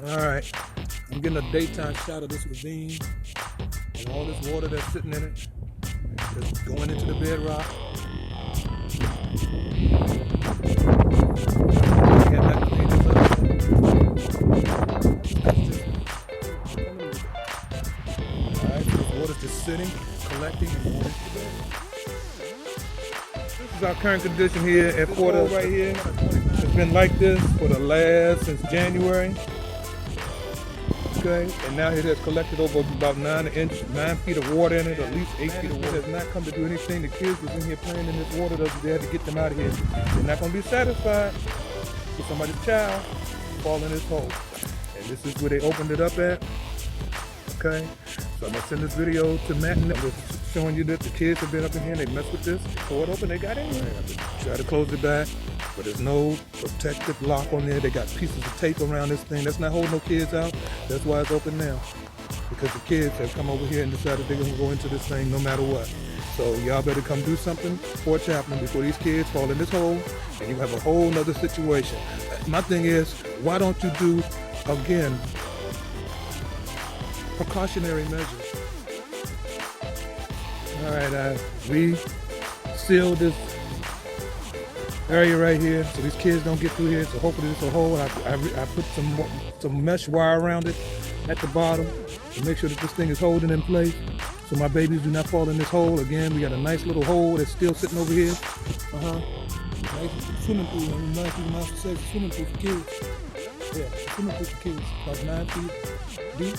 Alright, I'm getting a daytime shot of this ravine and all this water that's sitting in it. Just going into the bedrock. Get back to this Alright, so this water's just sitting, collecting, and going into the bed. This is our current condition here at Fort right here. It's been like this for the last, since January. Okay, and now it has collected over about 9 feet of water in it, at least 8 feet of water. It has not come to do anything. The kids was in here playing in this water. They had to get them out of here. They're not going to be satisfied with somebody's child fall in this hole. And this is where they opened it up at. Okay, so I'm going to send this video to Matt and just showing you that the kids have been up in here and they messed with this. Tore it open, they got in here. Try to close it back, but there's no protective lock on there. They got pieces of tape around this thing. That's not holding no kids out. That's why it's open now. Because the kids have come over here and decided they're gonna go into this thing no matter what. So y'all better come do something, Fort Chaplin, before these kids fall in this hole and you have a whole nother situation. My thing is, why don't you do, again, precautionary measures? All right, we sealed this area right here so these kids don't get through here. So hopefully this is a hole. I put some mesh wire around it at the bottom to make sure that this thing is holding in place so my babies do not fall in this hole. Again, we got a nice little hole that's still sitting over here. Nice swimming pool. Nice little swimming pool for kids. Yeah, swimming pool for kids. About 9 feet deep.